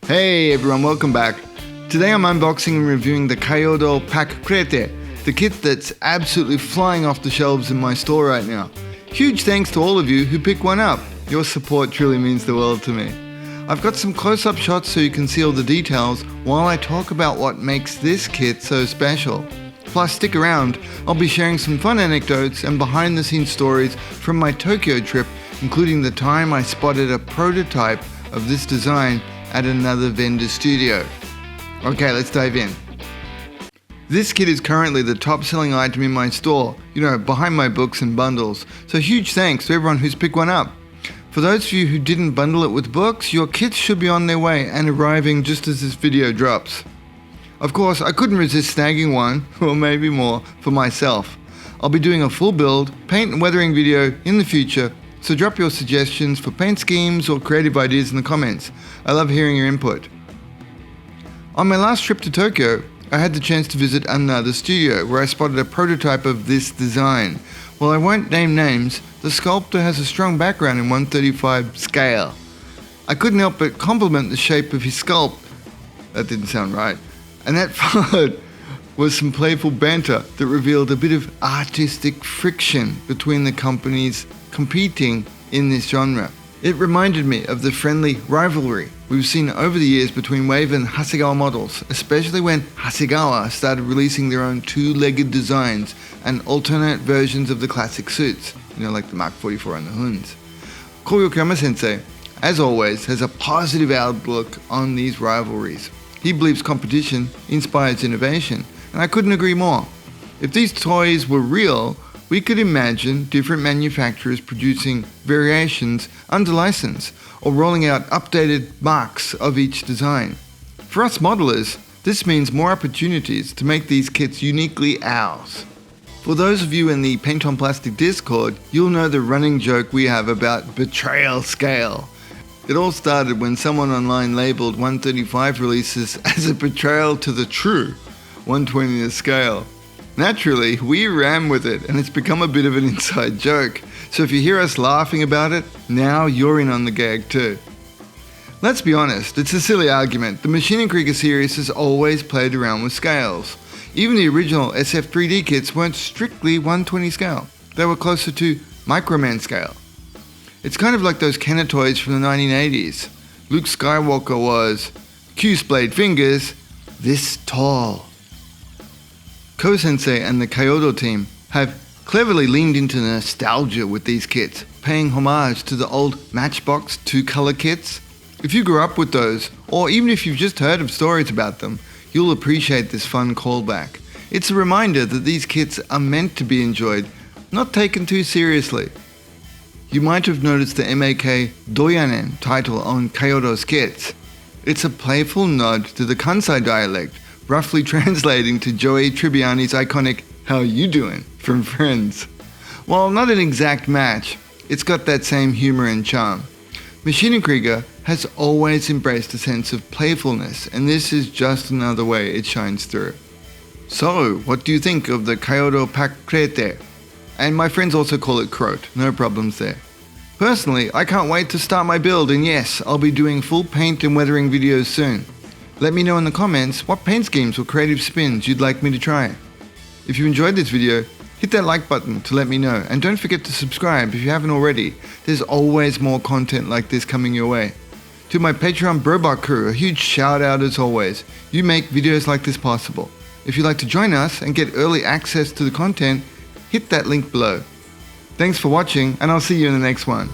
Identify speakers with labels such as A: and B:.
A: Hey everyone, welcome back. Today I'm unboxing and reviewing the Kaiyodo PAK Kröte, the kit that's absolutely flying off the shelves in my store right now. Huge thanks to all of you who pick one up. Your support truly means the world to me. I've got some close-up shots so you can see all the details while I talk about what makes this kit so special. Plus, stick around, I'll be sharing some fun anecdotes and behind-the-scenes stories from my Tokyo trip, including the time I spotted a prototype of this design at another vendor studio. Okay, let's dive in. This kit is currently the top selling item in my store, behind my books and bundles, so huge thanks to everyone who's picked one up. For those of you who didn't bundle it with books, your kits should be on their way and arriving just as this video drops. Of course, I couldn't resist snagging one, or maybe more, for myself. I'll be doing a full build, paint and weathering video in the future, so drop your suggestions for paint schemes or creative ideas in the comments. I love hearing your input. On my last trip to Tokyo, I had the chance to visit another studio where I spotted a prototype of this design. While I won't name names, the sculptor has a strong background in 1/35 scale. I couldn't help but compliment the shape of his sculpt. That didn't sound right. And that followed was some playful banter that revealed a bit of artistic friction between the companies competing in this genre. It reminded me of the friendly rivalry we've seen over the years between Wave and Hasegawa models, especially when Hasegawa started releasing their own two-legged designs and alternate versions of the classic suits, like the Mark 44 and the Huns. Koyokama Sensei, as always, has a positive outlook on these rivalries. He believes competition inspires innovation, and I couldn't agree more. If these toys were real, we could imagine different manufacturers producing variations under license or rolling out updated marks of each design. For us modelers, this means more opportunities to make these kits uniquely ours. For those of you in the Paint on Plastic Discord, you'll know the running joke we have about Betrayal Scale. It all started when someone online labeled 135 releases as a betrayal to the true 120th scale. Naturally, we ran with it and it's become a bit of an inside joke. So if you hear us laughing about it, now you're in on the gag too. Let's be honest, it's a silly argument. The Maschinen Krieger series has always played around with scales. Even the original SF3D kits weren't strictly 120 scale. They were closer to Microman scale. It's kind of like those Kenner toys from the 1980s. Luke Skywalker was Q-splayed fingers, this tall. Ko-sensei and the Kaiyodo team have cleverly leaned into nostalgia with these kits, paying homage to the old Matchbox 2-color kits. If you grew up with those, or even if you've just heard of stories about them, you'll appreciate this fun callback. It's a reminder that these kits are meant to be enjoyed, not taken too seriously. You might have noticed the MAK Doyanen title on Kaiyodo's kits. It's a playful nod to the Kansai dialect, roughly translating to Joey Tribbiani's iconic "How you doing?" from Friends. While not an exact match, it's got that same humor and charm. Maschinen Krieger has always embraced a sense of playfulness, and this is just another way it shines through. So, what do you think of the Kaiyodo PAK Kröte? And my friends also call it Kröte, no problems there. Personally, I can't wait to start my build, and yes, I'll be doing full paint and weathering videos soon. Let me know in the comments what paint schemes or creative spins you'd like me to try. If you enjoyed this video, hit that like button to let me know, and don't forget to subscribe if you haven't already. There's always more content like this coming your way. To my Patreon Brobot crew, a huge shout out as always. You make videos like this possible. If you'd like to join us and get early access to the content, hit that link below. Thanks for watching, and I'll see you in the next one.